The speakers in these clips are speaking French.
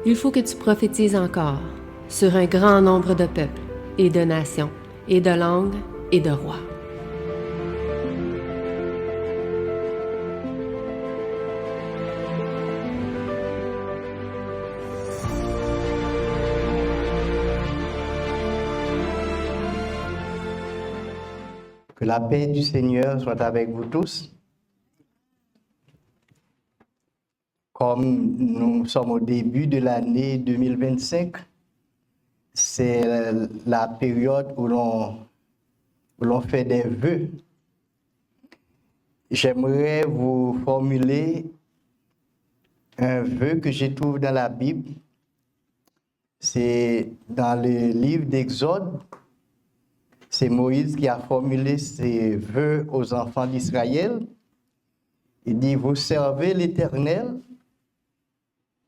Il faut que tu prophétises encore sur un grand nombre de peuples et de nations et de langues et de rois. Que la paix du Seigneur soit avec vous tous. Comme nous sommes au début de l'année 2025, c'est la période où l'on fait des vœux. J'aimerais vous formuler un vœu que je trouve dans la Bible. C'est dans le livre d'Exode. C'est Moïse qui a formulé ses vœux aux enfants d'Israël. Il dit, vous servez l'Éternel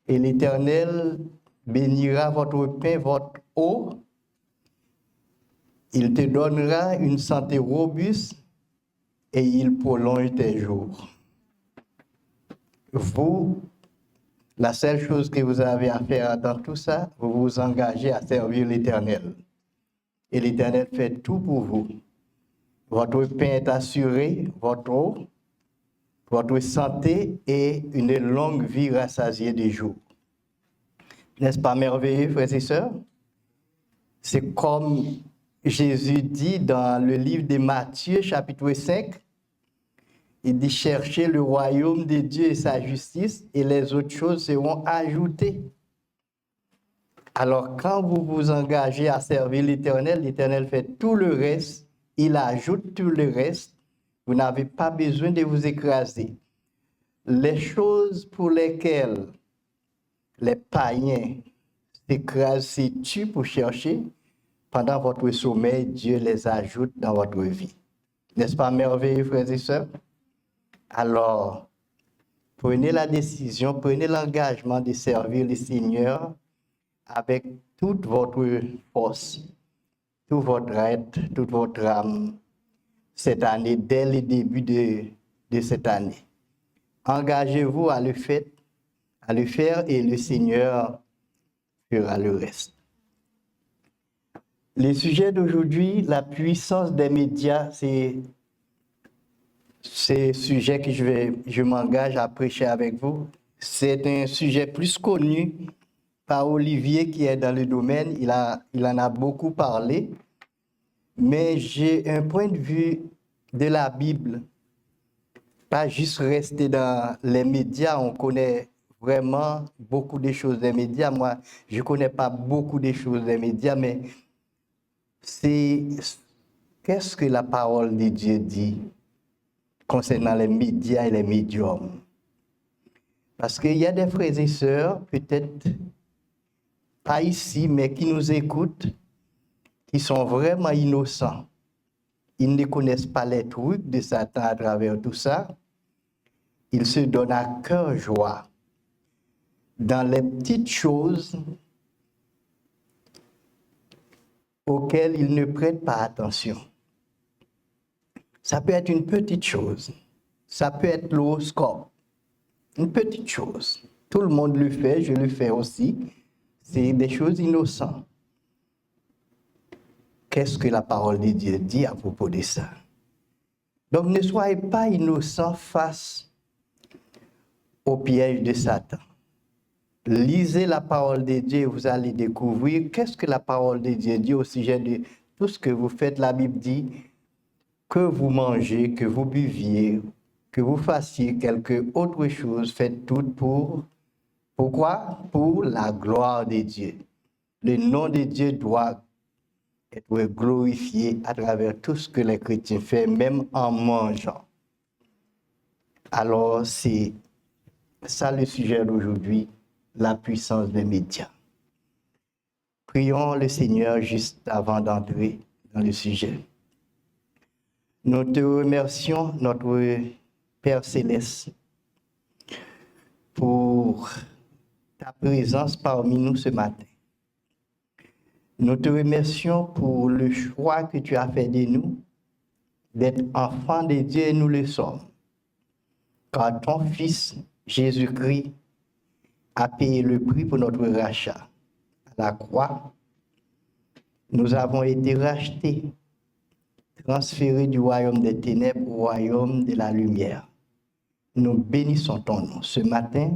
et l'Éternel bénira votre pain, votre eau. Il te donnera une santé robuste et il prolonge tes jours. Vous, la seule chose que vous avez à faire dans tout ça, vous vous engagez à servir l'Éternel. Et l'Éternel fait tout pour vous. Votre pain est assuré, votre eau, votre santé et une longue vie rassasiée des jours. N'est-ce pas merveilleux, frères et sœurs? C'est comme Jésus dit dans le livre de Matthieu, chapitre 5, il dit « Cherchez le royaume de Dieu et sa justice, et les autres choses seront ajoutées. » Alors, quand vous vous engagez à servir l'Éternel, l'Éternel fait tout le reste, il ajoute tout le reste. Vous n'avez pas besoin de vous écraser. Les choses pour lesquelles les païens s'écrasent, se tuent pour chercher, pendant votre sommeil, Dieu les ajoute dans votre vie. N'est-ce pas merveilleux, frères et sœurs? Alors, prenez la décision, prenez l'engagement de servir le Seigneur avec toute votre force, tout votre être, toute votre âme, cette année, dès le début de cette année. Engagez-vous à le faire et le Seigneur fera le reste. Le sujet d'aujourd'hui, la puissance des médias, c'est un sujet que je m'engage à prêcher avec vous. C'est un sujet plus connu par Olivier qui est dans le domaine. Il en a beaucoup parlé. Mais j'ai un point de vue de la Bible. Pas juste rester dans les médias. On connaît vraiment beaucoup de choses des médias. Moi, je ne connais pas beaucoup de choses des médias, mais qu'est-ce que la parole de Dieu dit concernant les médias et les médiums? Parce qu'il y a des frères et sœurs, peut-être pas ici, mais qui nous écoutent, qui sont vraiment innocents. Ils ne connaissent pas les trucs de Satan à travers tout ça. Ils se donnent à cœur joie dans les petites choses auxquelles ils ne prêtent pas attention. Ça peut être une petite chose. Ça peut être l'horoscope. Une petite chose. Tout le monde le fait, je le fais aussi. C'est des choses innocentes. Qu'est-ce que la parole de Dieu dit à propos de ça? Donc ne soyez pas innocents face au piège de Satan. Lisez la parole de Dieu et vous allez découvrir qu'est-ce que la parole de Dieu dit au sujet de tout ce que vous faites. La Bible dit que vous mangez, que vous buviez, que vous fassiez quelque autre chose, faites tout pourquoi? Pour la gloire de Dieu. Le nom de Dieu doit être glorifié à travers tout ce que les chrétiens font, même en mangeant. Alors, c'est ça le sujet d'aujourd'hui, la puissance des médias. Prions le Seigneur juste avant d'entrer dans le sujet. Nous te remercions, notre Père Céleste, pour ta présence parmi nous ce matin. Nous te remercions pour le choix que tu as fait de nous, d'être enfants de Dieu et nous le sommes. Car ton Fils, Jésus-Christ, a payé le prix pour notre rachat. À la croix, nous avons été rachetés, transférés du royaume des ténèbres au royaume de la lumière. Nous bénissons ton nom. Ce matin,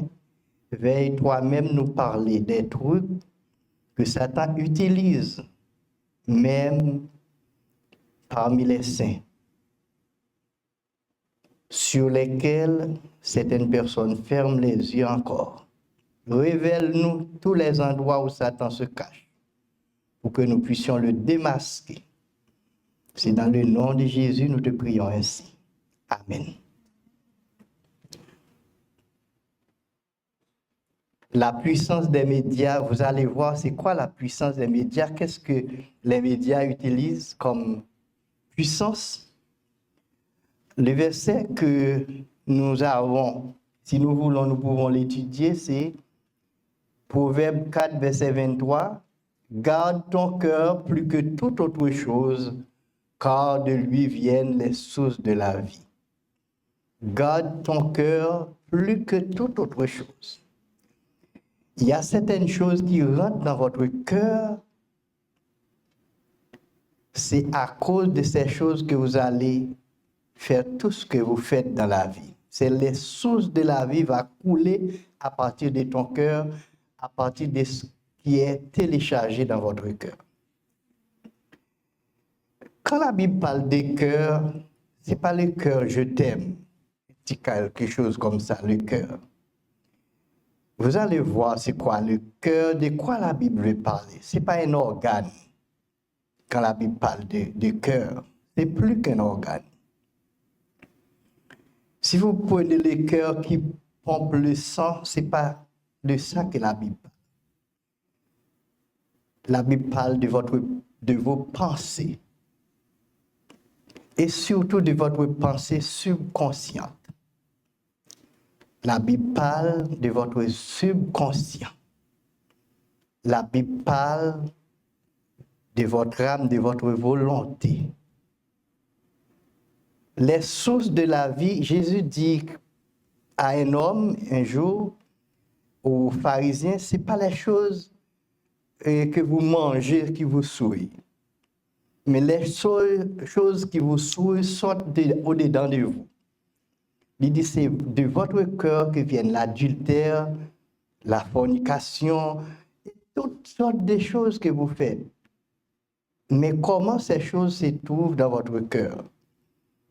veille toi-même nous parler des trucs que Satan utilise, même parmi les saints, sur lesquels certaines personnes ferment les yeux encore. Révèle-nous tous les endroits où Satan se cache, pour que nous puissions le démasquer. C'est dans le nom de Jésus nous te prions ainsi. Amen. La puissance des médias, vous allez voir, c'est quoi la puissance des médias? Qu'est-ce que les médias utilisent comme puissance? Le verset que nous avons, si nous voulons, nous pouvons l'étudier, c'est Proverbe 4, verset 23. Garde ton cœur plus que toute autre chose, car de lui viennent les sources de la vie. Garde ton cœur plus que toute autre chose. Il y a certaines choses qui rentrent dans votre cœur. C'est à cause de ces choses que vous allez faire tout ce que vous faites dans la vie. C'est les sources de la vie vont couler à partir de ton cœur, à partir de ce qui est téléchargé dans votre cœur. Quand la Bible parle des cœurs, ce n'est pas le cœur je t'aime, c'est quelque chose comme ça, le cœur. Vous allez voir c'est quoi le cœur, de quoi la Bible veut parler. Ce n'est pas un organe. Quand la Bible parle de cœur, c'est plus qu'un organe. Si vous prenez le cœur qui pompe le sang, ce n'est pas de ça que la Bible parle. La Bible parle de vos pensées. Et surtout de votre pensée subconsciente. La Bible parle de votre subconscient. La Bible parle de votre âme, de votre volonté. Les sources de la vie, Jésus dit à un homme un jour, aux pharisiens, ce n'est pas les choses que vous mangez qui vous souillent. Mais les choses qui vous souillent sortent au-dedans de vous. Il dit, c'est de votre cœur que viennent l'adultère, la fornication, et toutes sortes de choses que vous faites. Mais comment ces choses se trouvent dans votre cœur?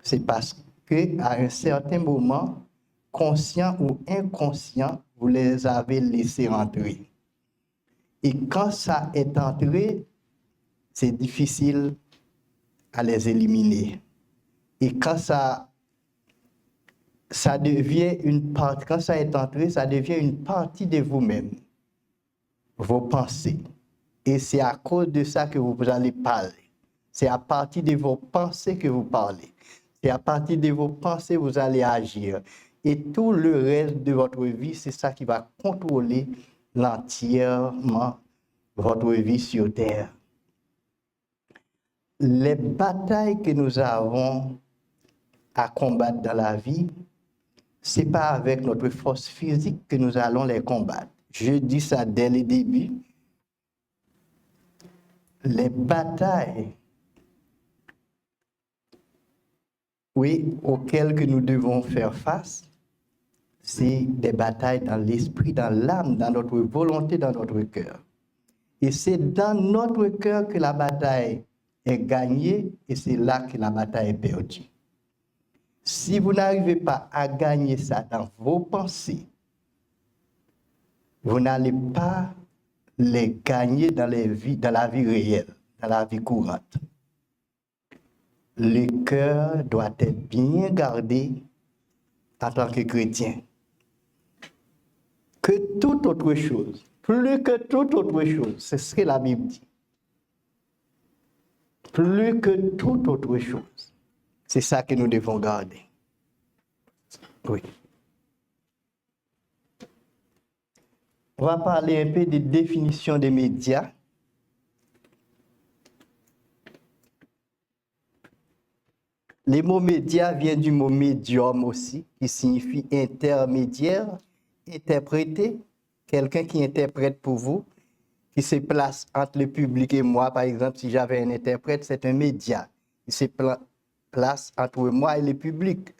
C'est parce qu'à un certain moment, conscient ou inconscient, vous les avez laissés entrer. Et quand ça est entré, c'est difficile à les éliminer. Et quand ça devient une partie, quand ça est entré, ça devient une partie de vous-même, vos pensées. Et c'est à cause de ça que vous allez parler. C'est à partir de vos pensées que vous parlez. C'est à partir de vos pensées que vous allez agir. Et tout le reste de votre vie, c'est ça qui va contrôler entièrement votre vie sur terre. Les batailles que nous avons à combattre dans la vie, ce n'est pas avec notre force physique que nous allons les combattre. Je dis ça dès le début. Les batailles, oui, auxquelles que nous devons faire face, c'est des batailles dans l'esprit, dans l'âme, dans notre volonté, dans notre cœur. Et c'est dans notre cœur que la bataille est gagnée et c'est là que la bataille est perdue. Si vous n'arrivez pas à gagner ça dans vos pensées, vous n'allez pas les gagner dans la vie réelle, dans la vie courante. Le cœur doit être bien gardé en tant que chrétien. Que toute autre chose, plus que toute autre chose, c'est ce que la Bible dit. Plus que toute autre chose, c'est ça que nous devons garder. Oui. On va parler un peu des définitions des médias. Les mots médias viennent du mot médium aussi, qui signifie intermédiaire, interpréter, quelqu'un qui interprète pour vous, qui se place entre le public et moi. Par exemple, si j'avais un interprète, c'est un média. Il se place entre moi et le public.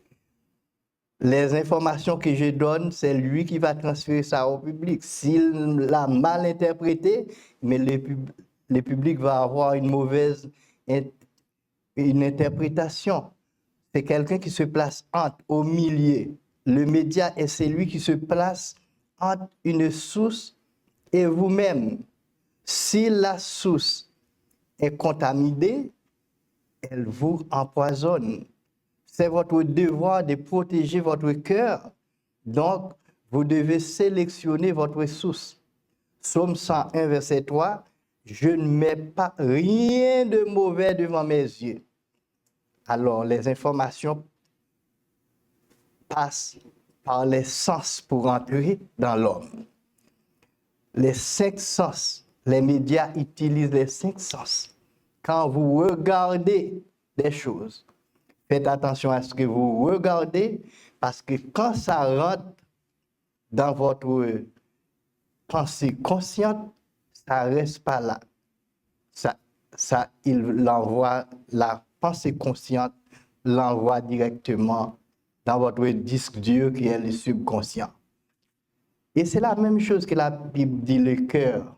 Les informations que je donne, c'est lui qui va transférer ça au public. S'il l'a mal interprété, mais le public va avoir une mauvaise interprétation. C'est quelqu'un qui se place au milieu. Le média est celui qui se place entre une source et vous-même. Si la source est contaminée, elle vous empoisonne. C'est votre devoir de protéger votre cœur. Donc, vous devez sélectionner votre source. Psaume 101, verset 3, « Je ne mets pas rien de mauvais devant mes yeux. » Alors, les informations passent par les sens pour entrer dans l'homme. Les 5 sens, les médias utilisent les 5 sens. Quand vous regardez des choses, faites attention à ce que vous regardez, parce que quand ça rentre dans votre pensée consciente, ça ne reste pas là. Il l'envoie, la pensée consciente l'envoie directement dans votre disque dur qui est le subconscient. Et c'est la même chose que la Bible dit, le cœur,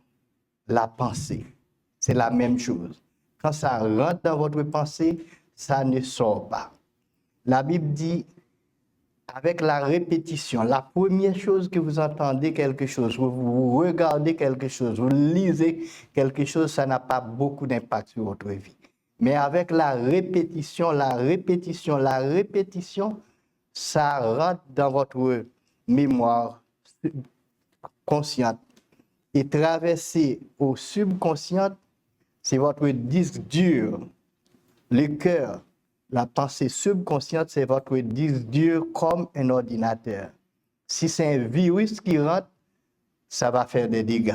la pensée. C'est la même chose. Quand ça rentre dans votre pensée, ça ne sort pas. La Bible dit, avec la répétition, la première chose que vous entendez quelque chose, vous regardez quelque chose, vous lisez quelque chose, ça n'a pas beaucoup d'impact sur votre vie. Mais avec la répétition, ça rentre dans votre mémoire consciente et traverser au subconscient, c'est votre disque dur, le cœur. La pensée subconsciente, c'est votre disque dur comme un ordinateur. Si c'est un virus qui rentre, ça va faire des dégâts.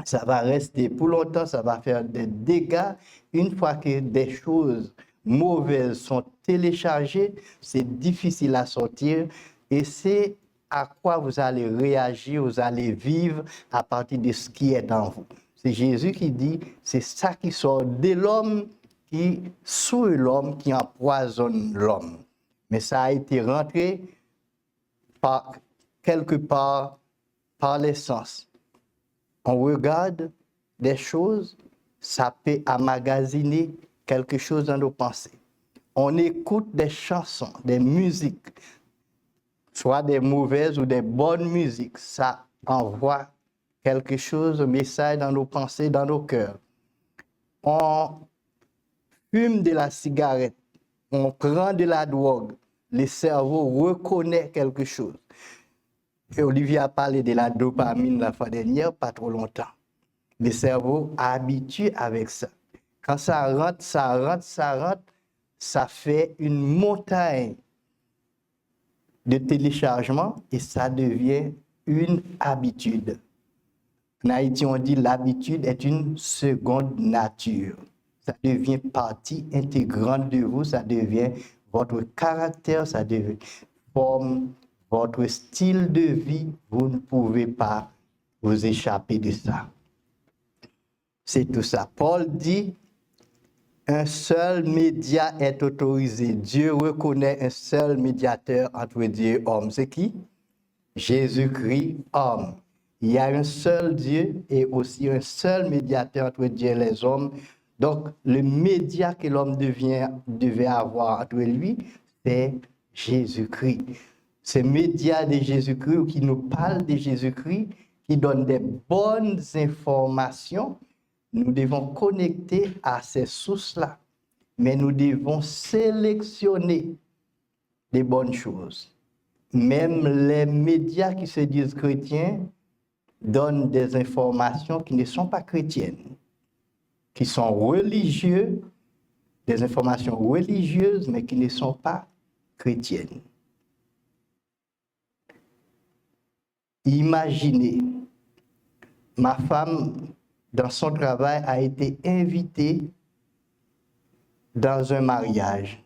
Ça va rester pour longtemps, ça va faire des dégâts. Une fois que des choses mauvaises sont téléchargées, c'est difficile à sortir et c'est à quoi vous allez réagir, vous allez vivre à partir de ce qui est dans vous. C'est Jésus qui dit, c'est ça qui sort de l'homme, qui souille l'homme, qui empoisonne l'homme. Mais ça a été rentré quelque part par les sens. On regarde des choses, ça peut emmagasiner quelque chose dans nos pensées. On écoute des chansons, des musiques, soit des mauvaises ou des bonnes musiques, ça envoie quelque chose, un message dans nos pensées, dans nos cœurs. On fume de la cigarette, on prend de la drogue, le cerveau reconnaît quelque chose. Et Olivier a parlé de la dopamine la fois dernière, pas trop longtemps. Le cerveau est habitué avec ça. Quand ça rentre, ça fait une montagne de téléchargement et ça devient une habitude. En Haïti, on dit l'habitude est une seconde nature. Ça devient partie intégrante de vous, ça devient votre caractère, ça devient forme votre style de vie. Vous ne pouvez pas vous échapper de ça. C'est tout ça. Paul dit, un seul média est autorisé. Dieu reconnaît un seul médiateur entre Dieu et homme. C'est qui? Jésus-Christ, homme. Il y a un seul Dieu et aussi un seul médiateur entre Dieu et les hommes. Donc, le média que l'homme devait avoir entre lui, c'est Jésus-Christ. Ce média de Jésus-Christ qui nous parle de Jésus-Christ, qui donne des bonnes informations, nous devons connecter à ces sources-là. Mais nous devons sélectionner les bonnes choses. Même les médias qui se disent chrétiens donnent des informations qui ne sont pas chrétiennes, qui sont religieux, des informations religieuses, mais qui ne sont pas chrétiennes. Imaginez, ma femme, dans son travail, a été invitée dans un mariage.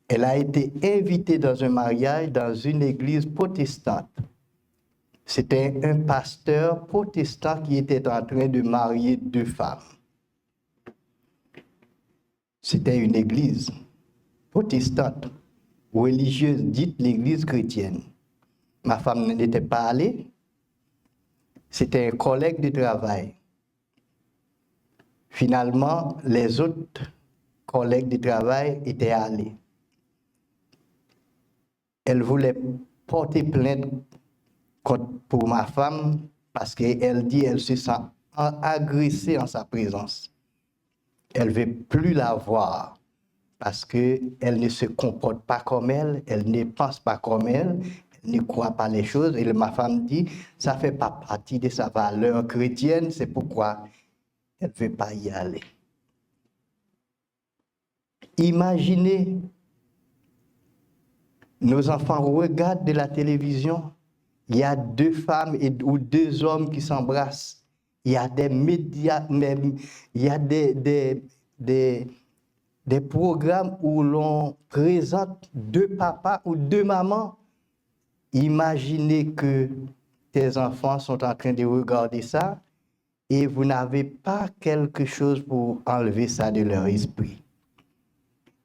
Elle a été invitée dans un mariage dans une église protestante. C'était un pasteur protestant qui était en train de marier 2 femmes. C'était une église protestante, religieuse, dite l'église chrétienne. Ma femme n'était pas allée. C'était un collègue de travail. Finalement, les autres collègues de travail étaient allés. Elle voulait porter plainte pour ma femme parce qu'elle dit qu'elle se sent agressée en sa présence. Elle ne veut plus la voir parce qu'elle ne se comporte pas comme elle ne pense pas comme elle ne croit pas les choses. Et ma femme dit, ça ne fait pas partie de sa valeur chrétienne, c'est pourquoi elle ne veut pas y aller. Imaginez, nos enfants regardent de la télévision, il y a 2 femmes ou 2 hommes qui s'embrassent. Il y a des médias, même, il y a des programmes où l'on présente 2 papas ou 2 mamans. Imaginez que tes enfants sont en train de regarder ça et vous n'avez pas quelque chose pour enlever ça de leur esprit.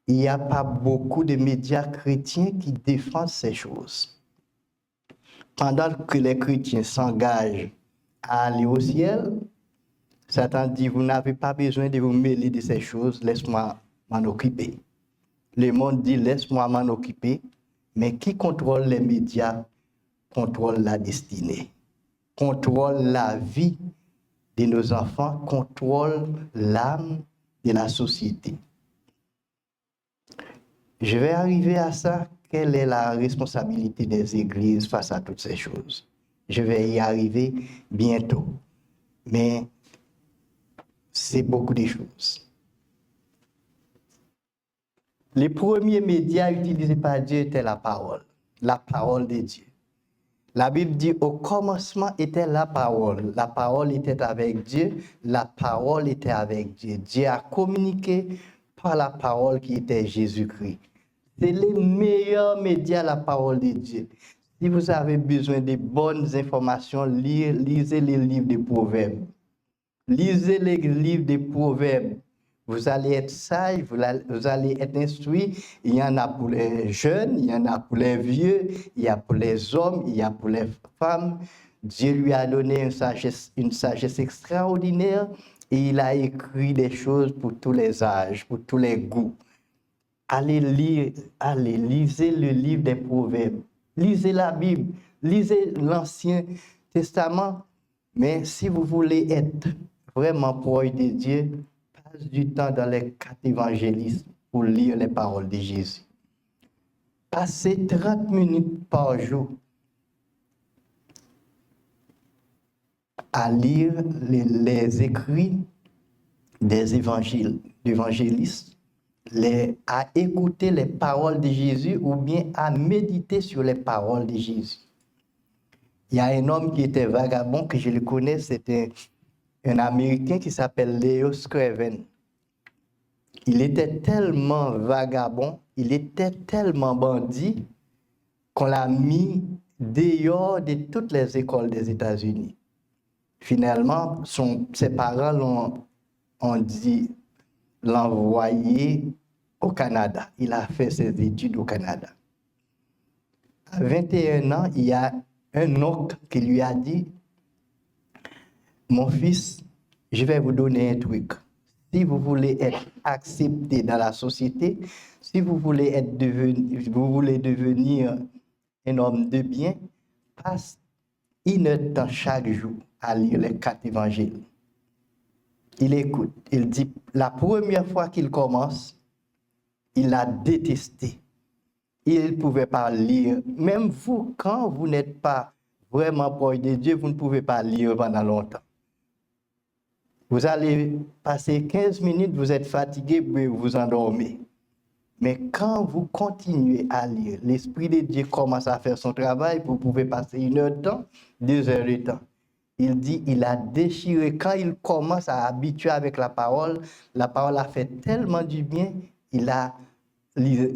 Il n'y a pas beaucoup de médias chrétiens qui défendent ces choses. Pendant que les chrétiens s'engagent à aller au ciel, Satan dit, vous n'avez pas besoin de vous mêler de ces choses, laisse-moi m'en occuper. Le monde dit, laisse-moi m'en occuper, mais qui contrôle les médias contrôle la destinée, contrôle la vie de nos enfants, contrôle l'âme de la société. Je vais arriver à ça. Quelle est la responsabilité des églises face à toutes ces choses? Je vais y arriver bientôt. Mais c'est beaucoup de choses. Les premiers médias utilisés par Dieu étaient la parole de Dieu. La Bible dit, au commencement était la parole était avec Dieu, la parole était avec Dieu. Dieu a communiqué par la parole qui était Jésus-Christ. C'est les meilleurs médias, la parole de Dieu. Si vous avez besoin de bonnes informations, lisez les livres des Proverbes. Lisez les livres des Proverbes. Vous allez être sage, vous allez être instruit. Il y en a pour les jeunes, il y en a pour les vieux, il y a pour les hommes, il y a pour les femmes. Dieu lui a donné une sagesse extraordinaire et il a écrit des choses pour tous les âges, pour tous les goûts. Allez lire, lisez le livre des Proverbes, lisez la Bible, lisez l'Ancien Testament. Mais si vous voulez être vraiment proche de Dieu, passe du temps dans les 4 évangélistes pour lire les paroles de Jésus. Passez 30 minutes par jour à lire les écrits des évangélistes, à écouter les paroles de Jésus ou bien à méditer sur les paroles de Jésus. Il y a un homme qui était vagabond, que je le connais, c'était un Américain qui s'appelle Leo Scriven. Il était tellement vagabond, il était tellement bandit, qu'on l'a mis dehors de toutes les écoles des États-Unis. Finalement, ses parents l'ont dit l'envoyer au Canada. Il a fait ses études au Canada. À 21 ans, il y a un oncle qui lui a dit, mon fils, je vais vous donner un truc. Si vous voulez être accepté dans la société, si vous voulez devenir un homme de bien, passe 1 heure de temps chaque jour à lire les 4 évangiles. Il écoute, il dit, la première fois qu'il commence, il a détesté. Il ne pouvait pas lire. Même vous, quand vous n'êtes pas vraiment proche de Dieu, vous ne pouvez pas lire pendant longtemps. Vous allez passer 15 minutes, vous êtes fatigué, vous vous endormez. Mais quand vous continuez à lire, l'Esprit de Dieu commence à faire son travail, vous pouvez passer 1 heure de temps, 2 heures de temps. Il dit, il a déchiré. Quand il commence à habituer avec la parole a fait tellement du bien, il a lu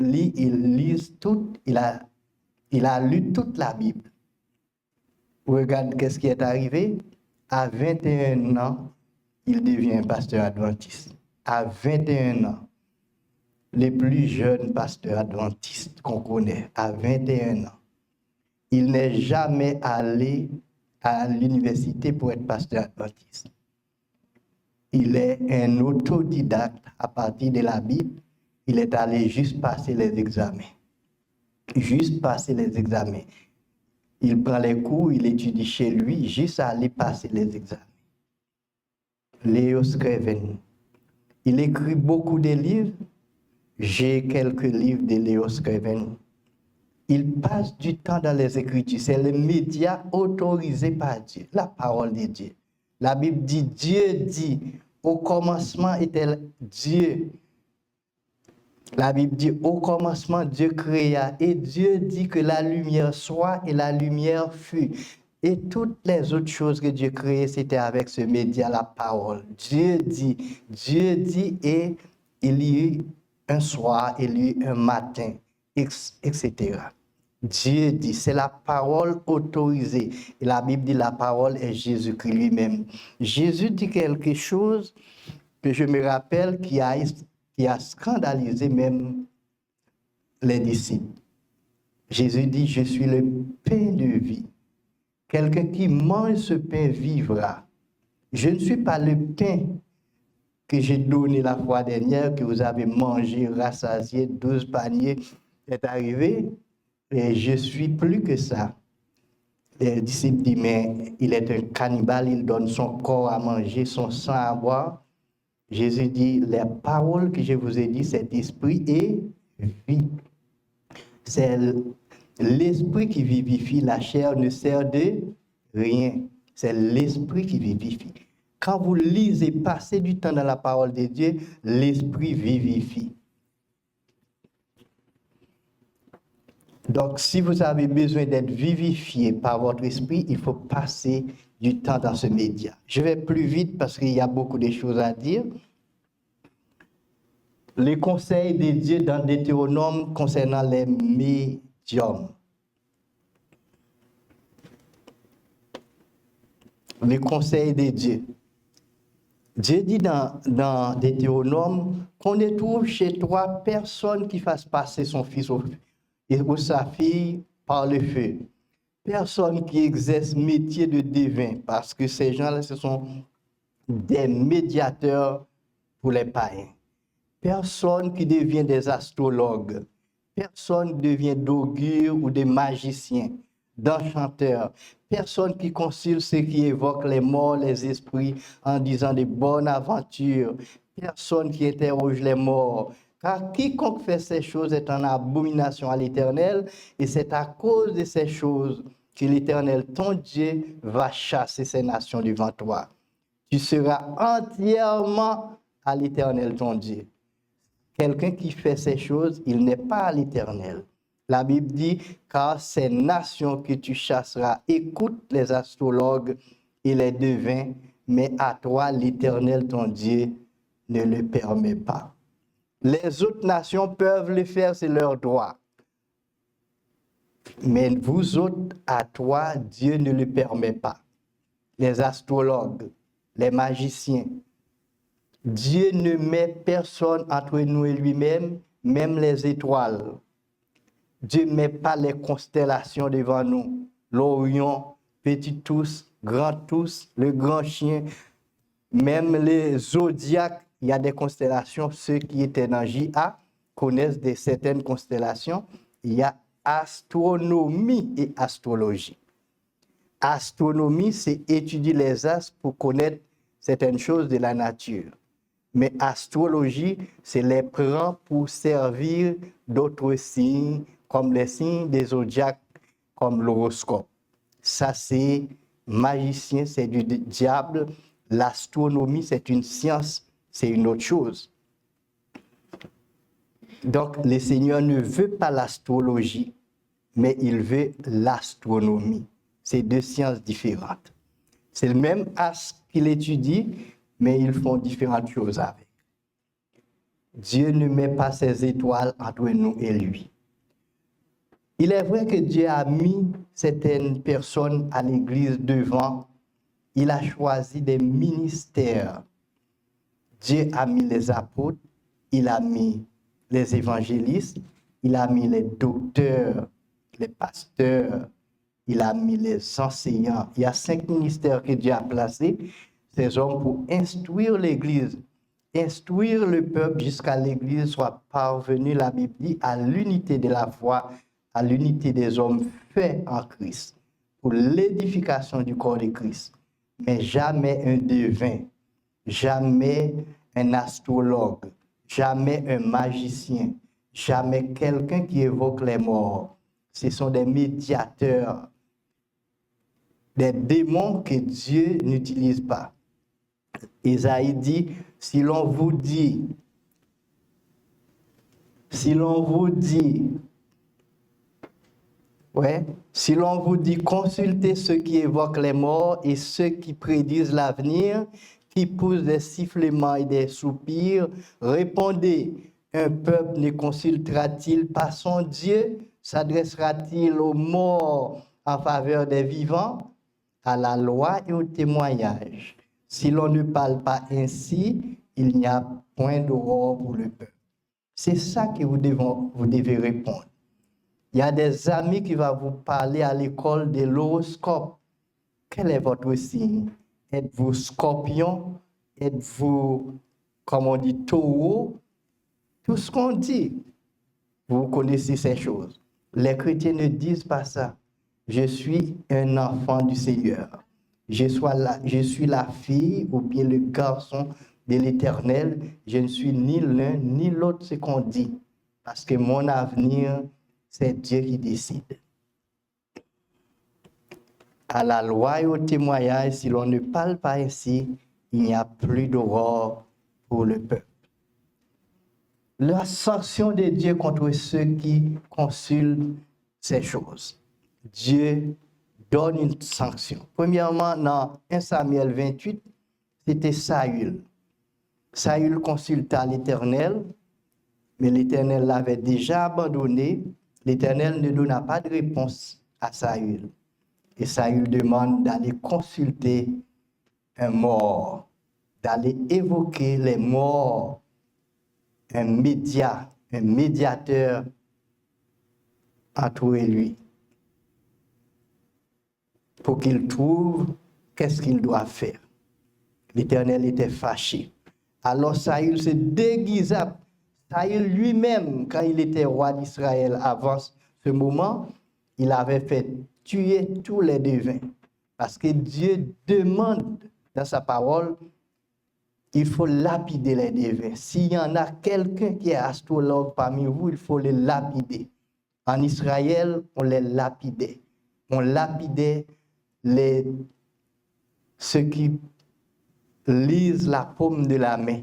toute la Bible. Regarde qu'est-ce qui est arrivé. À 21 ans, il devient un pasteur adventiste. À 21 ans, les plus jeunes pasteurs adventistes qu'on connaît, à 21 ans, il n'est jamais allé à l'université pour être pasteur adventiste. Il est un autodidacte à partir de la Bible. Il est allé juste passer les examens. Juste passer les examens. Il prend les cours, il étudie chez lui, juste aller passer les examens. Leo Scriven. Il écrit beaucoup de livres. J'ai quelques livres de Leo Scriven. Il passe du temps dans les Écritures. C'est le média autorisé par Dieu, la parole de Dieu. La Bible dit, Dieu dit, au commencement était Dieu. La Bible dit, au commencement, Dieu créa, et Dieu dit que la lumière soit, et la lumière fut. Et toutes les autres choses que Dieu créait, c'était avec ce média, la parole. Dieu dit, et il y eut un soir, il y eut un matin, etc. Dieu dit, c'est la parole autorisée. Et la Bible dit, la parole est Jésus-Christ lui-même. Jésus dit quelque chose que je me rappelle qui a scandalisé même les disciples. Jésus dit, je suis le pain de vie. Quelqu'un qui mange ce pain vivra. Je ne suis pas le pain que j'ai donné la fois dernière, que vous avez mangé, rassasié, 12 paniers, est arrivé, et je suis plus que ça. Les disciples disent, mais il est un cannibale, il donne son corps à manger, son sang à boire. Jésus dit, les paroles que je vous ai dit, c'est esprit et vie. C'est l'esprit qui vivifie, la chair ne sert de rien. C'est l'esprit qui vivifie. Quand vous lisez, passez du temps dans la parole de Dieu, l'esprit vivifie. Donc, si vous avez besoin d'être vivifié par votre esprit, il faut passer du temps dans ce média. Je vais plus vite parce qu'il y a beaucoup de choses à dire. Les conseils de Dieu dans Deutéronome concernant les médiums. Les conseils de Dieu. Dieu dit dans Deutéronome qu'on ne trouve chez toi personne qui fasse passer son fils ou sa fille par le feu. Personne qui exerce métier de devin, parce que ces gens-là, ce sont des médiateurs pour les païens. Personne qui devient des astrologues. Personne qui devient d'augure ou des magiciens, d'enchanteurs. Personne qui consulte ceux qui évoquent les morts, les esprits, en disant de bonnes aventures. Personne qui interroge les morts. Car quiconque fait ces choses est en abomination à l'Éternel, et c'est à cause de ces choses que l'Éternel, ton Dieu, va chasser ces nations devant toi. Tu seras entièrement à l'Éternel, ton Dieu. Quelqu'un qui fait ces choses, il n'est pas à l'Éternel. La Bible dit, car ces nations que tu chasseras écoutent les astrologues et les devins, mais à toi, l'Éternel, ton Dieu, ne le permet pas. Les autres nations peuvent le faire, c'est leur droit. Mais vous autres, à toi, Dieu ne le permet pas. Les astrologues, les magiciens. Dieu ne met personne entre nous et lui-même, même les étoiles. Dieu ne met pas les constellations devant nous. L'Orion, petit tous, grand tous, le grand chien, même les zodiaques. Il y a des constellations, ceux qui étaient dans JA connaissent de certaines constellations. Il y a astronomie et astrologie. Astronomie, c'est étudier les astres pour connaître certaines choses de la nature. Mais astrologie, c'est les prendre pour servir d'autres signes, comme les signes des zodiaques, comme l'horoscope. Ça, c'est magicien, c'est du diable. L'astronomie, c'est une science. C'est une autre chose. Donc, le Seigneur ne veut pas l'astrologie, mais il veut l'astronomie. C'est deux sciences différentes. C'est le même astre qu'il étudie, mais ils font différentes choses avec. Dieu ne met pas ses étoiles entre nous et lui. Il est vrai que Dieu a mis certaines personnes à l'église devant. Il a choisi des ministères. Dieu a mis les apôtres, il a mis les évangélistes, il a mis les docteurs, les pasteurs, il a mis les enseignants. Il y a 5 ministères que Dieu a placés, ces hommes, pour instruire l'église, instruire le peuple jusqu'à l'église soit parvenue, la Bible dit, à l'unité de la foi, à l'unité des hommes faits en Christ, pour l'édification du corps de Christ. Mais jamais un devin, jamais un astrologue, jamais un magicien, jamais quelqu'un qui évoque les morts. Ce sont des médiateurs, des démons que Dieu n'utilise pas. Isaïe dit, si l'on vous dit, consultez ceux qui évoquent les morts et ceux qui prédisent l'avenir, qui poussent des sifflements et des soupirs, répondez, un peuple ne consultera-t-il pas son Dieu? S'adressera-t-il aux morts en faveur des vivants? À la loi et au témoignage. Si l'on ne parle pas ainsi, il n'y a point d'aurore pour le peuple. C'est ça que vous devez répondre. Il y a des amis qui vont vous parler à l'école de l'horoscope. Quel est votre signe? Êtes-vous scorpion? Êtes-vous, comme on dit, taureau? Tout ce qu'on dit, vous connaissez ces choses. Les chrétiens ne disent pas ça. Je suis un enfant du Seigneur. Je suis la fille ou bien le garçon de l'Éternel. Je ne suis ni l'un ni l'autre, ce qu'on dit. Parce que mon avenir, c'est Dieu qui décide. À la loi et au témoignage, si l'on ne parle pas ainsi, il n'y a plus d'aurore pour le peuple. La sanction de Dieu contre ceux qui consultent ces choses. Dieu donne une sanction. Premièrement, dans 1 Samuel 28, c'était Saül. Saül consulta l'Éternel, mais l'Éternel l'avait déjà abandonné. L'Éternel ne donna pas de réponse à Saül. Et Saül demande d'aller consulter un mort, d'aller évoquer les morts, un médiateur entre lui, pour qu'il trouve qu'est-ce qu'il doit faire. L'Éternel était fâché. Alors Saül se déguisa. Saül lui-même, quand il était roi d'Israël avant ce moment, il avait fait tuer tous les devins. Parce que Dieu demande dans sa parole, il faut lapider les devins. S'il y en a quelqu'un qui est astrologue parmi vous, il faut les lapider. En Israël, on les lapidait. On lapidait ceux qui lisent la paume de la main.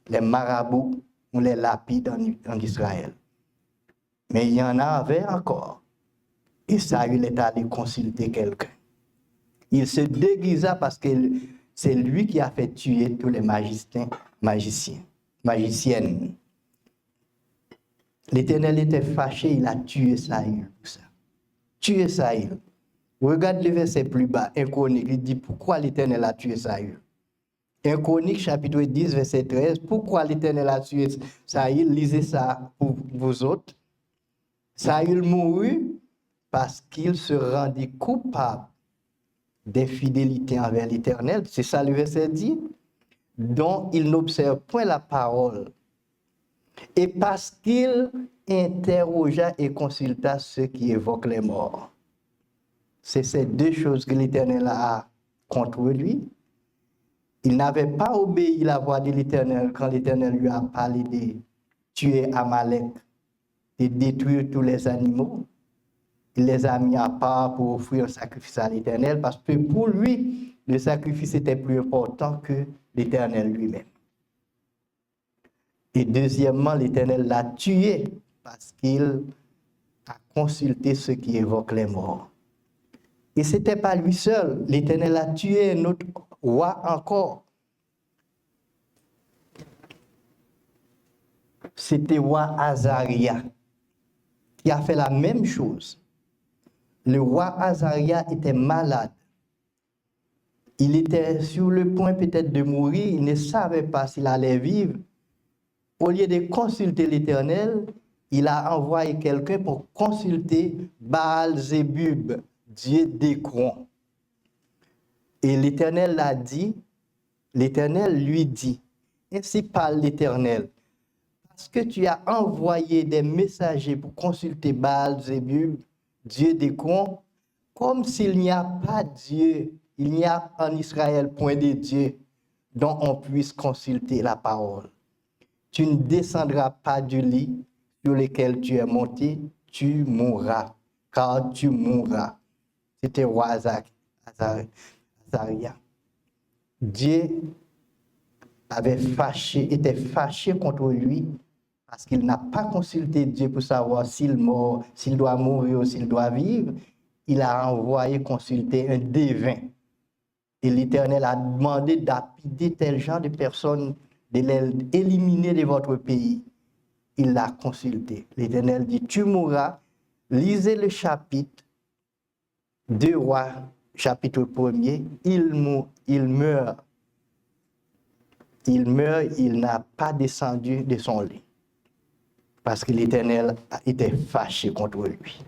Les marabouts, on les lapide en Israël. Mais il y en avait encore. Et Saül est allé consulter quelqu'un. Il se déguisa parce que c'est lui qui a fait tuer tous les magiciennes. L'Éternel était fâché, il a tué Saül pour ça. Tué Saül. Regarde le verset plus bas, 1 Chronique, il dit pourquoi l'Éternel a tué Saül. 1 Chronique, chapitre 10, verset 13, pourquoi l'Éternel a tué Saül? Lisez ça pour vous autres. Saül mourut parce qu'il se rendit coupable d'infidélité envers l'Éternel. C'est ça le verset dit. Dont il n'observe point la parole. Et parce qu'il interrogea et consulta ceux qui évoquent les morts. C'est ces deux choses que l'Éternel a contre lui. Il n'avait pas obéi la voix de l'Éternel quand l'Éternel lui a parlé de tuer Amalek, de détruire tous les animaux. Il les a mis à part pour offrir un sacrifice à l'Éternel parce que pour lui, le sacrifice était plus important que l'Éternel lui-même. Et deuxièmement, l'Éternel l'a tué parce qu'il a consulté ceux qui évoquent les morts. Et ce n'était pas lui seul. L'Éternel a tué un autre roi encore. C'était roi Azaria qui a fait la même chose. Le roi Azaria était malade. Il était sur le point peut-être de mourir, il ne savait pas s'il allait vivre. Au lieu de consulter l'Éternel, il a envoyé quelqu'un pour consulter Baal-Zébub, dieu d'Écron. Et l'Éternel l'a dit, l'Éternel lui dit, ainsi parle l'Éternel, parce que tu as envoyé des messagers pour consulter Baal-Zébub, dieu d'Écron, comme s'il n'y a pas Dieu, il n'y a en Israël point de Dieu dont on puisse consulter la parole. Tu ne descendras pas du lit sur lequel tu es monté, tu mourras, car tu mourras. C'était roi Azaria. Dieu était fâché contre lui parce qu'il n'a pas consulté Dieu pour savoir s'il mort, s'il doit mourir ou s'il doit vivre. Il a envoyé consulter un devin. Et l'Éternel a demandé d'apider tel genre de personnes, de les éliminer de votre pays. Il l'a consulté. L'Éternel dit, tu mourras. Lisez le chapitre 2 Rois, chapitre 1er. Il meurt. Il meurt, il n'a pas descendu de son lit. Parce que l'Éternel était fâché contre lui.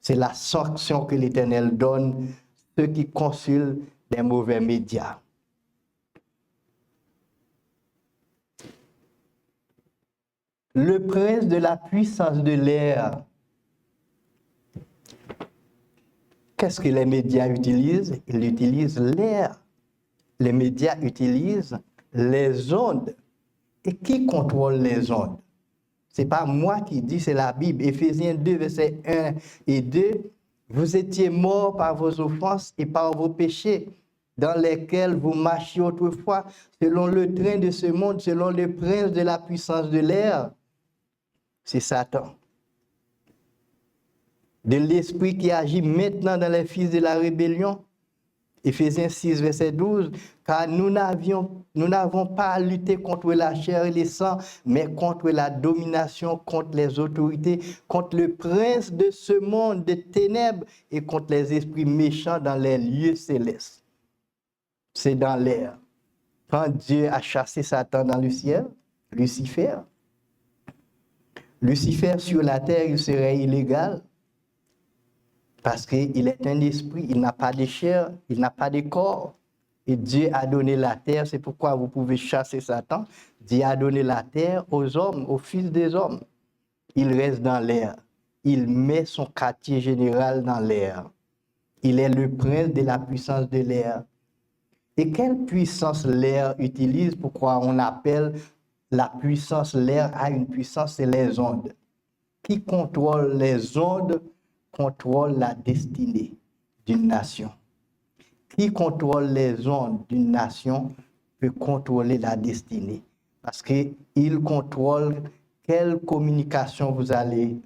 C'est la sanction que l'Éternel donne à ceux qui consultent des mauvais médias. Le prince de la puissance de l'air. Qu'est-ce que les médias utilisent? Ils utilisent l'air. Les médias utilisent les ondes. Et qui contrôle les ondes? Ce n'est pas moi qui dis, c'est la Bible. Éphésiens 2, versets 1 et 2. Vous étiez morts par vos offenses et par vos péchés, dans lesquels vous marchiez autrefois, selon le train de ce monde, selon le prince de la puissance de l'air. C'est Satan. De l'esprit qui agit maintenant dans les fils de la rébellion. Éphésiens 6, verset 12. Car nous n'avons pas à lutter contre la chair et le sang, mais contre la domination, contre les autorités, contre le prince de ce monde de ténèbres et contre les esprits méchants dans les lieux célestes. C'est dans l'air. Quand Dieu a chassé Satan dans le ciel, Lucifer sur la terre, il serait illégal. Parce qu'il est un esprit, il n'a pas de chair, il n'a pas de corps. Et Dieu a donné la terre, c'est pourquoi vous pouvez chasser Satan. Dieu a donné la terre aux hommes, aux fils des hommes. Il reste dans l'air. Il met son quartier général dans l'air. Il est le prince de la puissance de l'air. Et quelle puissance l'air utilise? Pourquoi on appelle la puissance l'air à une puissance, c'est les ondes. Qui contrôle les ondes contrôle la destinée d'une nation. Qui contrôle les ondes d'une nation peut contrôler la destinée. Parce qu'il contrôle quelle communication vous allez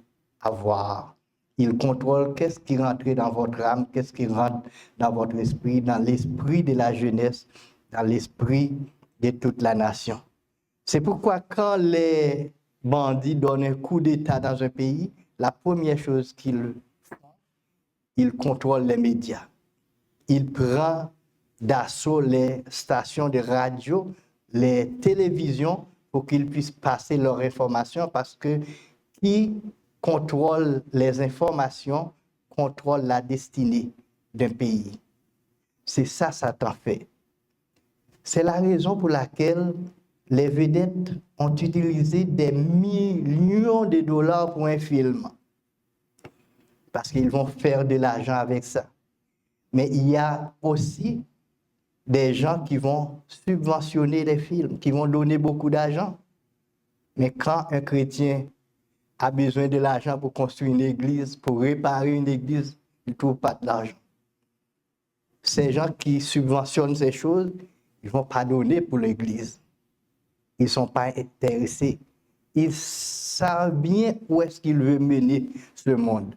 avoir. Il contrôle qu'est-ce qui rentre dans votre âme, qu'est-ce qui rentre dans votre esprit, dans l'esprit de la jeunesse, dans l'esprit de toute la nation. C'est pourquoi quand les bandits donnent un coup d'État dans un pays, la première chose qu'ils font, ils contrôlent les médias. Ils prennent d'assaut les stations de radio, les télévisions, pour qu'ils puissent passer leurs informations, parce que qui contrôle les informations contrôle la destinée d'un pays. C'est ça, Satan fait. C'est la raison pour laquelle les vedettes ont utilisé des millions de dollars pour un film. Parce qu'ils vont faire de l'argent avec ça. Mais il y a aussi des gens qui vont subventionner les films, qui vont donner beaucoup d'argent. Mais quand un chrétien a besoin de l'argent pour construire une église, pour réparer une église, il ne trouve pas de l'argent. Ces gens qui subventionnent ces choses, ils ne vont pas donner pour l'église. Ils ne sont pas intéressés. Ils savent bien où est-ce qu'ils veulent mener ce monde.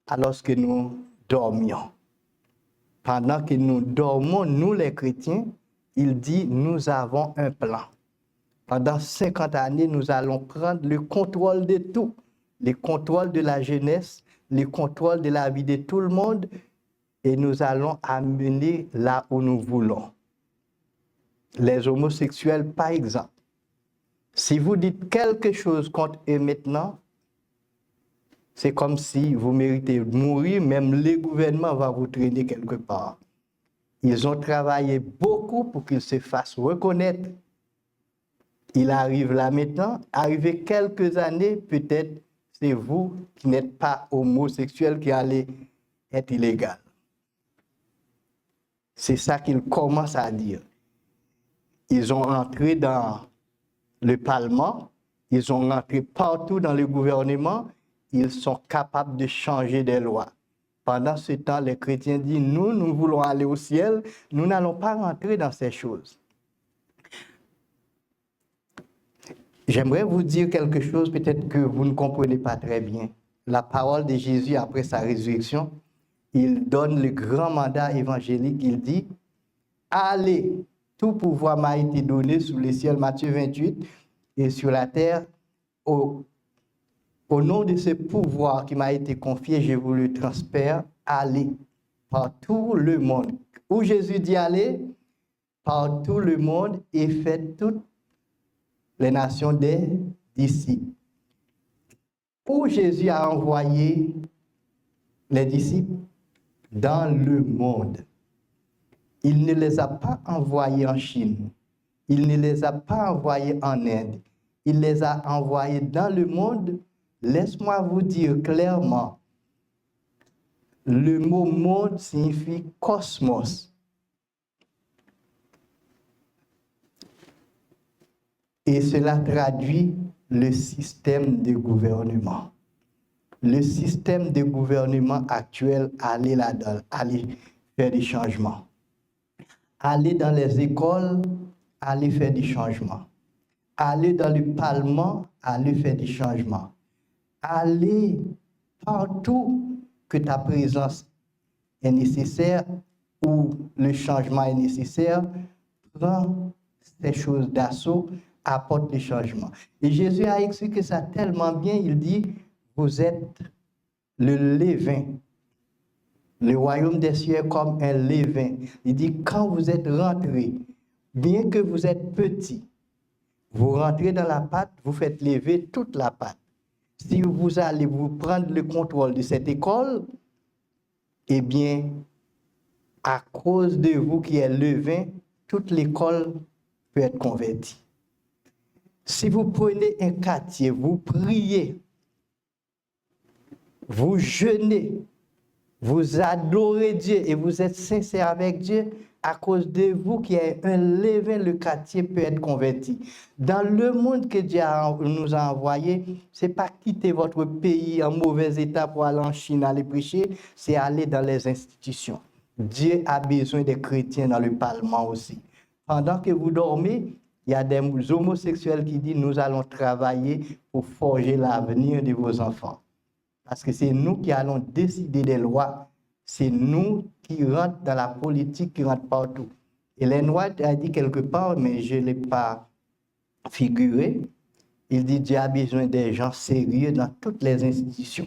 Alors que nous dormions. Pendant que nous dormons, nous les chrétiens, il dit, nous avons un plan. Pendant 50 années, nous allons prendre le contrôle de tout. les contrôles de la jeunesse, les contrôles de la vie de tout le monde, et nous allons amener là où nous voulons. Les homosexuels, par exemple. Si vous dites quelque chose contre eux maintenant, c'est comme si vous méritez de mourir, même le gouvernement va vous traîner quelque part. Ils ont travaillé beaucoup pour qu'ils se fassent reconnaître. Il arrive là maintenant, arrivé quelques années, peut-être c'est vous qui n'êtes pas homosexuel qui allez être illégal. C'est ça qu'ils commencent à dire. Ils ont entré dans le Parlement, ils ont entré partout dans le gouvernement, ils sont capables de changer des lois. Pendant ce temps, les chrétiens disent, nous voulons aller au ciel, nous n'allons pas rentrer dans ces choses. J'aimerais vous dire quelque chose, peut-être que vous ne comprenez pas très bien. La parole de Jésus après sa résurrection, il donne le grand mandat évangélique, il dit, allez, tout pouvoir m'a été donné sous le ciel, Matthieu 28, et sur la terre, au nom de ce pouvoir qui m'a été confié, je vous le transfère, allez par tout le monde. Où Jésus dit aller, par tout le monde et faites toutes les nations des disciples. Où Jésus a envoyé les disciples? Dans le monde. Il ne les a pas envoyés en Chine. Il ne les a pas envoyés en Inde. Il les a envoyés dans le monde. Laisse-moi vous dire clairement, le mot monde signifie cosmos. Et cela traduit le système de gouvernement. Le système de gouvernement actuel, allez là-dedans, allez faire des changements. Allez dans les écoles, allez faire des changements. Allez dans le Parlement, allez faire des changements. Allez partout que ta présence est nécessaire ou le changement est nécessaire, prends ces choses d'assaut, apporte les changements. Et Jésus a expliqué ça tellement bien, il dit, vous êtes le levain. Le royaume des cieux est comme un levain. Il dit, quand vous êtes rentré, bien que vous êtes petit, vous rentrez dans la pâte, vous faites lever toute la pâte. Si vous allez vous prendre le contrôle de cette école, eh bien, à cause de vous qui êtes levain, toute l'école peut être convertie. Si vous prenez un quartier, vous priez, vous jeûnez, vous adorez Dieu et vous êtes sincère avec Dieu, à cause de vous qui est un levain, le quartier peut être converti. Dans le monde que Dieu nous a envoyé, ce n'est pas quitter votre pays en mauvais état pour aller en Chine aller prêcher, c'est aller dans les institutions. Dieu a besoin des chrétiens dans le Parlement aussi. Pendant que vous dormez, il y a des homosexuels qui disent nous allons travailler pour forger l'avenir de vos enfants. Parce que c'est nous qui allons décider des lois. C'est nous qui rentrent dans la politique, qui rentrent partout. Et Ellen White a dit quelque part, mais je ne l'ai pas figuré, il dit Dieu a besoin des gens sérieux dans toutes les institutions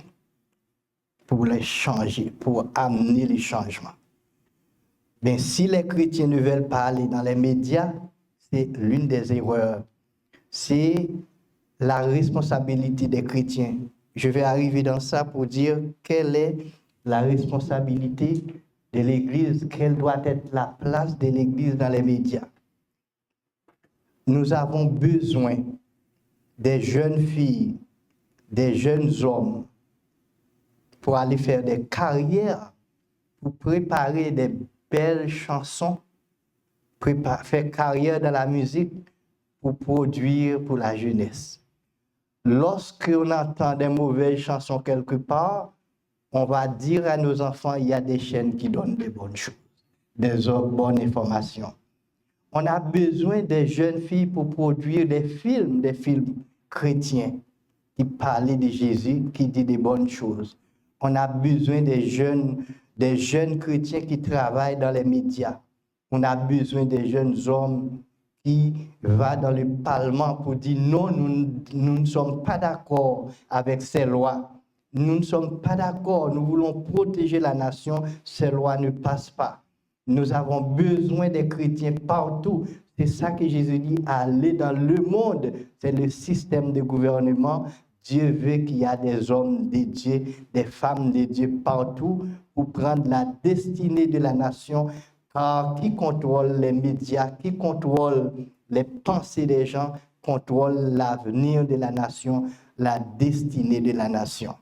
pour les changer, pour amener les changements. Bien, si les chrétiens ne veulent pas aller dans les médias, c'est l'une des erreurs. C'est la responsabilité des chrétiens. Je vais arriver dans ça pour dire quelle est la responsabilité de l'Église, quelle doit être la place de l'Église dans les médias. Nous avons besoin des jeunes filles, des jeunes hommes pour aller faire des carrières, pour préparer des belles chansons, faire carrière dans la musique, pour produire pour la jeunesse. Lorsqu'on entend des mauvaises chansons quelque part, on va dire à nos enfants, il y a des chaînes qui donnent des bonnes choses, des bonnes informations. On a besoin des jeunes filles pour produire des films chrétiens qui parlent de Jésus, qui disent des bonnes choses. On a besoin des jeunes chrétiens qui travaillent dans les médias. On a besoin des jeunes hommes qui va dans le Parlement pour dire non, nous ne sommes pas d'accord avec ces lois. Nous ne sommes pas d'accord, nous voulons protéger la nation, ces lois ne passent pas. Nous avons besoin des chrétiens partout. C'est ça que Jésus dit, aller dans le monde. C'est le système de gouvernement. Dieu veut qu'il y ait des hommes de Dieu, des femmes de Dieu partout pour prendre la destinée de la nation. Car qui contrôle les médias, qui contrôle les pensées des gens, contrôle l'avenir de la nation, la destinée de la nation.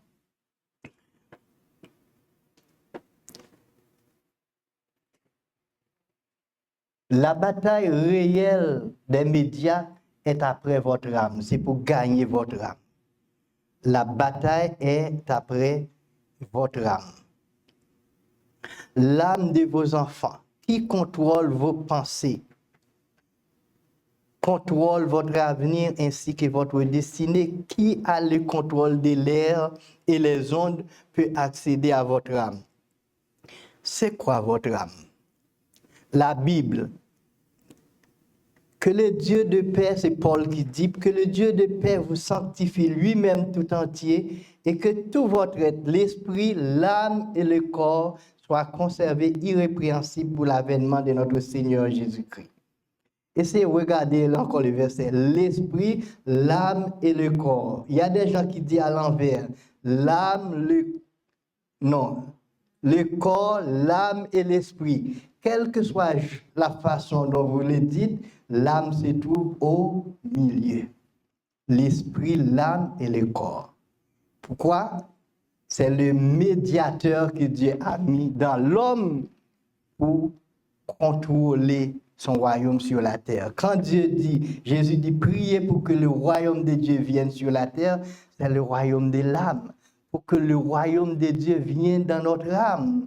La bataille réelle des médias est après votre âme. C'est pour gagner votre âme. La bataille est après votre âme. L'âme de vos enfants, qui contrôle vos pensées, contrôle votre avenir ainsi que votre destinée, qui a le contrôle de l'air et les ondes peut accéder à votre âme. C'est quoi votre âme? La Bible. Que le Dieu de paix, c'est Paul qui dit, que le Dieu de paix vous sanctifie lui-même tout entier et que tout votre être, l'esprit, l'âme et le corps soient conservés irrépréhensibles pour l'avènement de notre Seigneur Jésus-Christ. Essayez de regarder encore le verset. L'esprit, l'âme et le corps. Il y a des gens qui disent à l'envers. L'âme, le corps, l'âme et l'esprit. Quelle que soit la façon dont vous le dites, l'âme se trouve au milieu. L'esprit, l'âme et le corps. Pourquoi? C'est le médiateur que Dieu a mis dans l'homme pour contrôler son royaume sur la terre. Quand Jésus dit, priez pour que le royaume de Dieu vienne sur la terre, c'est le royaume de l'âme. Pour que le royaume de Dieu vienne dans notre âme.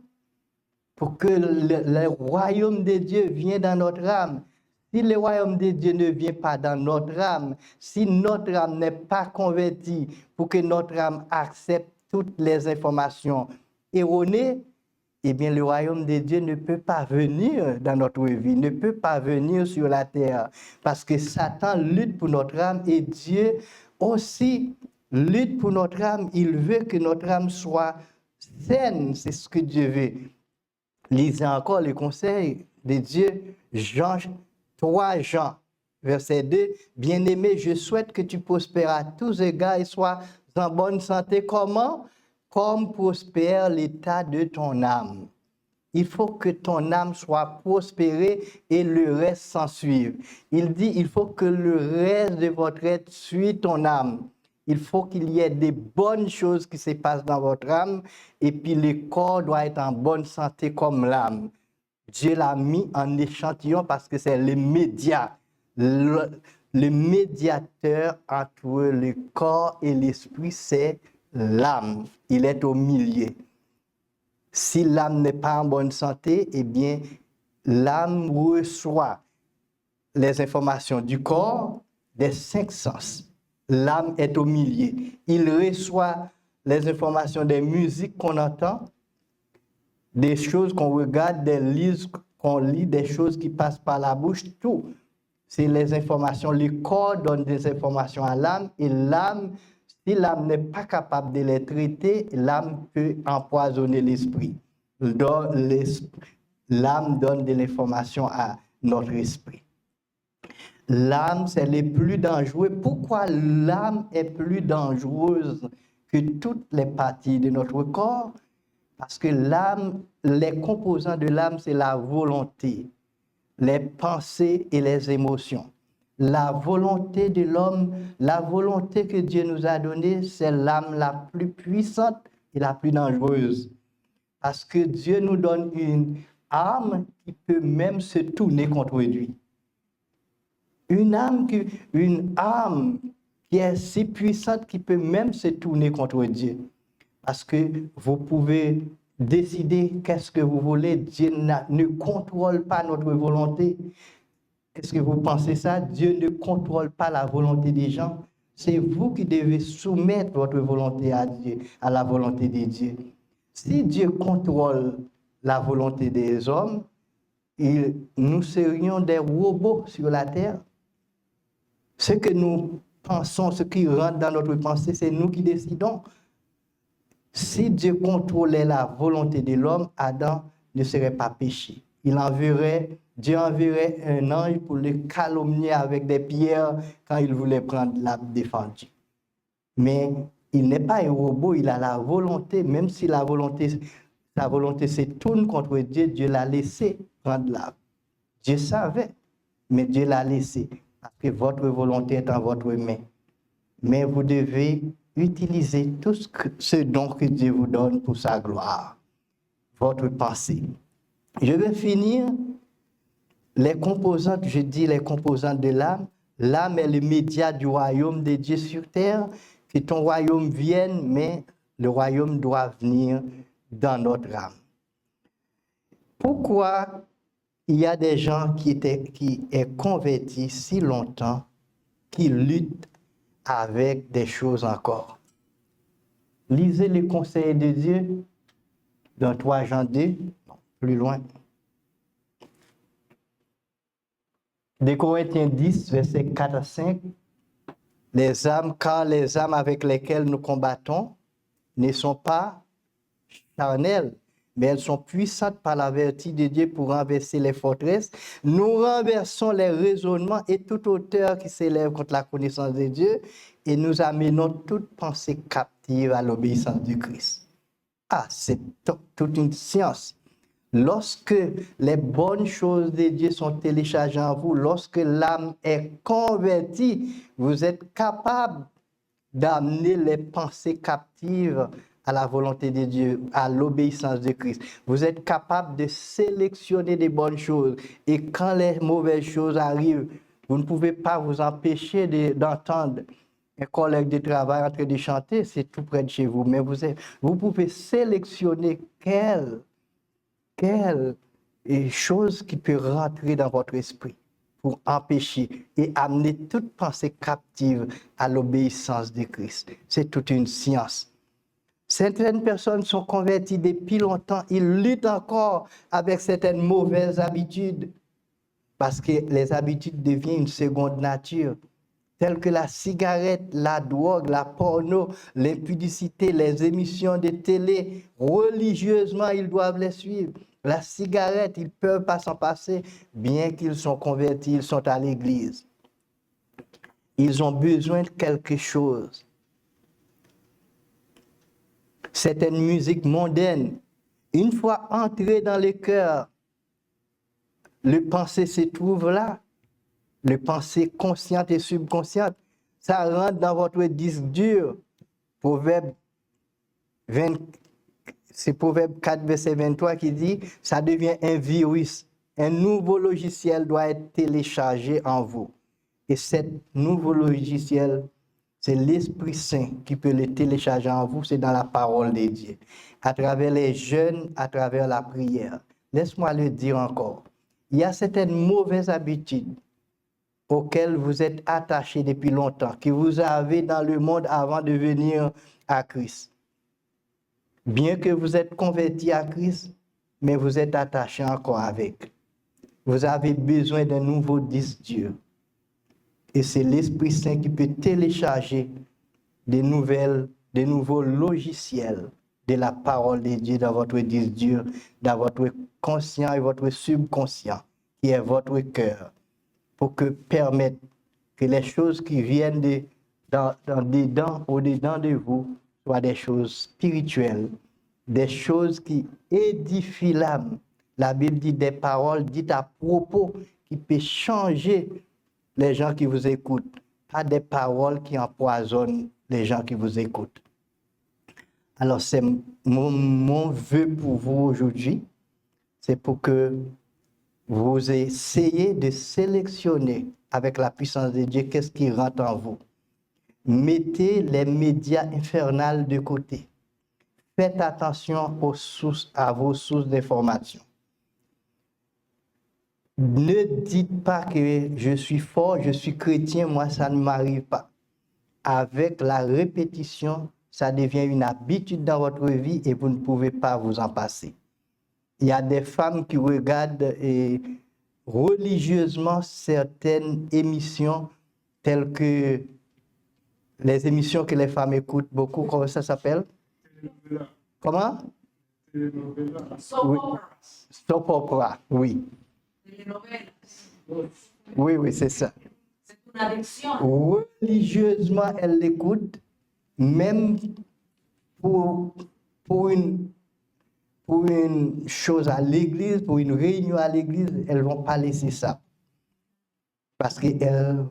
Pour que le royaume de Dieu vienne dans notre âme. Si le royaume de Dieu ne vient pas dans notre âme, si notre âme n'est pas convertie pour que notre âme accepte toutes les informations erronées, eh bien, le royaume de Dieu ne peut pas venir dans notre vie, ne peut pas venir sur la terre. Parce que Satan lutte pour notre âme et Dieu aussi lutte pour notre âme. Il veut que notre âme soit saine, c'est ce que Dieu veut. Lisez encore les conseils de Dieu, Jean 3 Jean, verset 2. Bien-aimé, je souhaite que tu prospères à tous égards et sois en bonne santé. Comment? Comme prospère l'état de ton âme. Il faut que ton âme soit prospérée et le reste s'en suive. Il dit, il faut que le reste de votre être suive ton âme. Il faut qu'il y ait des bonnes choses qui se passent dans votre âme et puis le corps doit être en bonne santé comme l'âme. Dieu l'a mis en échantillon parce que c'est le média, le médiateur entre le corps et l'esprit, c'est l'âme. Il est au milieu. Si l'âme n'est pas en bonne santé, eh bien, l'âme reçoit les informations du corps, des 5 sens. L'âme est au milieu. Il reçoit les informations des musiques qu'on entend, des choses qu'on regarde, des livres qu'on lit, des choses qui passent par la bouche, tout. C'est les informations. Le corps donne des informations à l'âme et l'âme, si l'âme n'est pas capable de les traiter, l'âme peut empoisonner l'esprit. L'âme donne de l'information à notre esprit. L'âme, c'est le plus dangereux. Pourquoi l'âme est plus dangereuse que toutes les parties de notre corps? Parce que l'âme, les composants de l'âme, c'est la volonté, les pensées et les émotions. La volonté de l'homme, la volonté que Dieu nous a donnée, c'est l'âme la plus puissante et la plus dangereuse. Parce que Dieu nous donne une âme qui peut même se tourner contre lui. Une âme qui est si puissante qui peut même se tourner contre Dieu. Parce que vous pouvez décider qu'est-ce que vous voulez. Dieu ne contrôle pas notre volonté. Est-ce que vous pensez ça? Dieu ne contrôle pas la volonté des gens. C'est vous qui devez soumettre votre volonté à Dieu, à la volonté de Dieu. Si Dieu contrôle la volonté des hommes, nous serions des robots sur la terre. Ce que nous pensons, ce qui rentre dans notre pensée, c'est nous qui décidons. Si Dieu contrôlait la volonté de l'homme, Adam ne serait pas péché. Dieu enverrait un ange pour le calomnier avec des pierres quand il voulait prendre l'arbre défendu. Mais il n'est pas un robot, il a la volonté, même si sa volonté se tourne contre Dieu, Dieu l'a laissé prendre l'arbre. Dieu savait, mais Dieu l'a laissé, parce que votre volonté est en votre main. Mais vous devez utiliser tout ce don que Dieu vous donne pour sa gloire, votre pensée. Je vais finir les composantes, je dis les composantes de l'âme. L'âme est le média du royaume de Dieu sur terre. Que ton royaume vienne, mais le royaume doit venir dans notre âme. Pourquoi il y a des gens qui sont convertis si longtemps, qui luttent avec des choses encore? Lisez le conseil de Dieu dans 3 Jean 2, plus loin. 2 Corinthiens 10, versets 4 à 5. Car les âmes avec lesquelles nous combattons ne sont pas charnelles, mais elles sont puissantes par la vertu de Dieu pour renverser les forteresses. Nous renversons les raisonnements et toute hauteur qui s'élève contre la connaissance de Dieu et nous amenons toute pensée captive à l'obéissance du Christ. C'est toute une science. Lorsque les bonnes choses de Dieu sont téléchargées en vous, lorsque l'âme est convertie, vous êtes capable d'amener les pensées captives à la volonté de Dieu, à l'obéissance de Christ. Vous êtes capable de sélectionner des bonnes choses. Et quand les mauvaises choses arrivent, vous ne pouvez pas vous empêcher d'entendre un collègue de travail en train de chanter, c'est tout près de chez vous. Mais vous pouvez sélectionner quelle chose qui peut rentrer dans votre esprit pour empêcher et amener toute pensée captive à l'obéissance de Christ. C'est toute une science. Certaines personnes sont converties depuis longtemps, ils luttent encore avec certaines mauvaises habitudes parce que les habitudes deviennent une seconde nature, telles que la cigarette, la drogue, la porno, l'impudicité, les émissions de télé. Religieusement, ils doivent les suivre. La cigarette, ils ne peuvent pas s'en passer, bien qu'ils sont convertis, ils sont à l'église. Ils ont besoin de quelque chose. Certaines musiques mondaines, une fois entrées dans le cœur, le pensée se trouve là. Le pensée consciente et subconsciente, ça rentre dans votre disque dur. C'est Proverbe 4, verset 23 qui dit, ça devient un virus. Un nouveau logiciel doit être téléchargé en vous. Et ce nouveau logiciel, c'est l'Esprit Saint qui peut le télécharger en vous, c'est dans la parole de Dieu. À travers les jeûnes, à travers la prière. Laisse-moi le dire encore. Il y a certaines mauvaises habitudes auxquelles vous êtes attachés depuis longtemps, que vous avez dans le monde avant de venir à Christ. Bien que vous êtes convertis à Christ, mais vous êtes attachés encore avec. Vous avez besoin d'un nouveau disque dur. Et c'est l'Esprit Saint qui peut télécharger des nouveaux logiciels de la parole de Dieu dans votre disque dur, dans votre conscient et votre subconscient, qui est votre cœur, pour permettre que les choses qui viennent au-dedans de vous soient des choses spirituelles, des choses qui édifient l'âme. La Bible dit des paroles dites à propos qui peuvent changer les gens qui vous écoutent, pas des paroles qui empoisonnent les gens qui vous écoutent. Alors c'est mon vœu pour vous aujourd'hui, c'est pour que vous essayez de sélectionner avec la puissance de Dieu qu'est-ce qui rentre en vous. Mettez les médias infernales de côté. Faites attention à vos sources d'information. Ne dites pas que je suis fort, je suis chrétien, moi ça ne m'arrive pas. Avec la répétition, ça devient une habitude dans votre vie et vous ne pouvez pas vous en passer. il y a des femmes qui regardent religieusement certaines émissions telles que les émissions que les femmes écoutent beaucoup. Comment ça s'appelle? Comment? Soap opera, oui. Oui, c'est ça. C'est une addiction. Religieusement, elle l'écoute, même pour une chose à l'église, pour une réunion à l'église, elles ne vont pas laisser ça. Parce qu'elles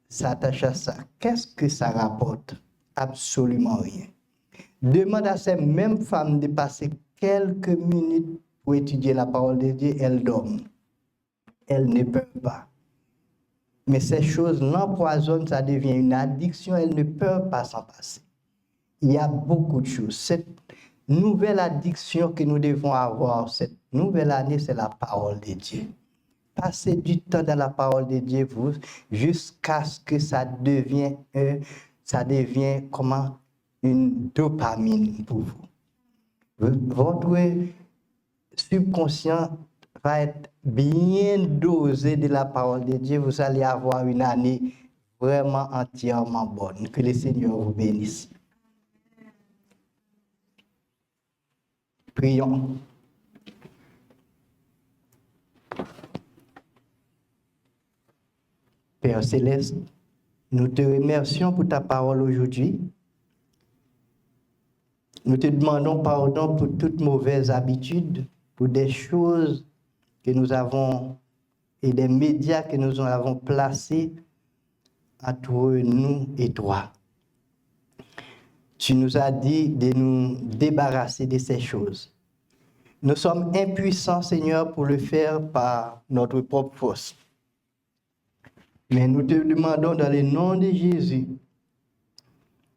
s'attachent à ça. Qu'est-ce que ça rapporte? Absolument rien. Demande à ces mêmes femmes de passer quelques minutes pour étudier la parole de Dieu, elles dorment. Elles ne peuvent pas. Mais ces choses l'empoisonnent, ça devient une addiction, elles ne peuvent pas s'en passer. Il y a beaucoup de choses. Cette nouvelle addiction que nous devons avoir, cette nouvelle année, c'est la parole de Dieu. Passez du temps dans la parole de Dieu jusqu'à ce que ça devienne comment une dopamine pour vous. Votre subconscient va être bien dosé de la parole de Dieu. Vous allez avoir une année vraiment entièrement bonne. Que le Seigneur vous bénisse. Prions. Père Céleste, nous te remercions pour ta parole aujourd'hui. Nous te demandons pardon pour toutes mauvaises habitudes, pour des choses que nous avons et des médias que nous avons placés entre nous et toi. Tu nous as dit de nous débarrasser de ces choses. Nous sommes impuissants, Seigneur, pour le faire par notre propre force. Mais nous te demandons dans le nom de Jésus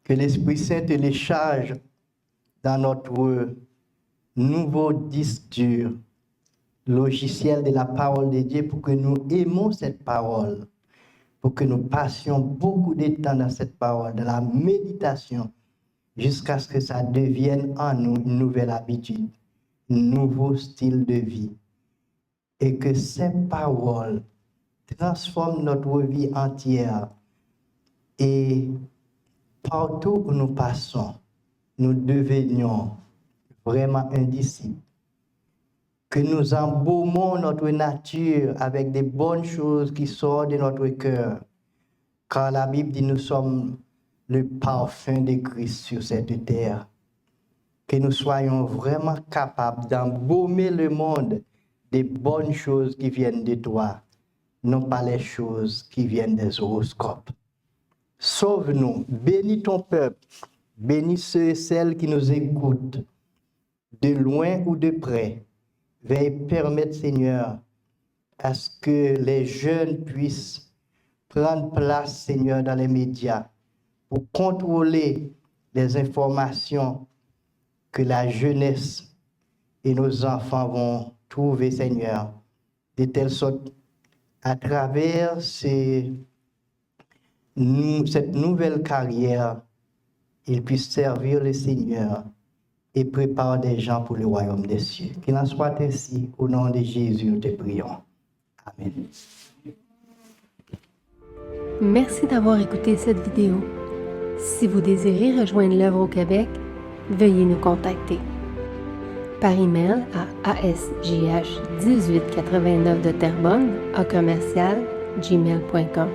que l'Esprit Saint te les charge dans notre nouveau disque dur, logiciel de la parole de Dieu, pour que nous aimons cette parole, pour que nous passions beaucoup de temps dans cette parole, dans la méditation, jusqu'à ce que ça devienne en nous une nouvelle habitude, un nouveau style de vie, et que ces paroles transforment notre vie entière, et partout où nous passons, nous devenions vraiment un disciple. Que nous embaumons notre nature avec des bonnes choses qui sortent de notre cœur. Car la Bible dit nous sommes le parfum de Christ sur cette terre. Que nous soyons vraiment capables d'embaumer le monde des bonnes choses qui viennent de toi, non pas les choses qui viennent des horoscopes. Sauve-nous, bénis ton peuple, bénis ceux et celles qui nous écoutent, de loin ou de près. Veuille permettre, Seigneur, à ce que les jeunes puissent prendre place, Seigneur, dans les médias pour contrôler les informations que la jeunesse et nos enfants vont trouver, Seigneur, de telle sorte, à travers cette nouvelle carrière, ils puissent servir le Seigneur et prépare des gens pour le royaume des cieux. Qu'il en soit ainsi, au nom de Jésus, nous te prions. Amen. Merci d'avoir écouté cette vidéo. Si vous désirez rejoindre l'œuvre au Québec, veuillez nous contacter par email à asjh1889 de Terrebonne @gmail.com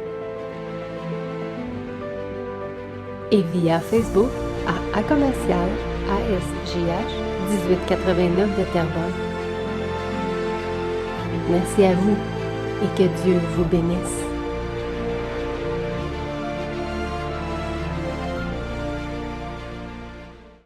et via Facebook à ASJH1889 de Terrebonne. Merci à vous et que Dieu vous bénisse.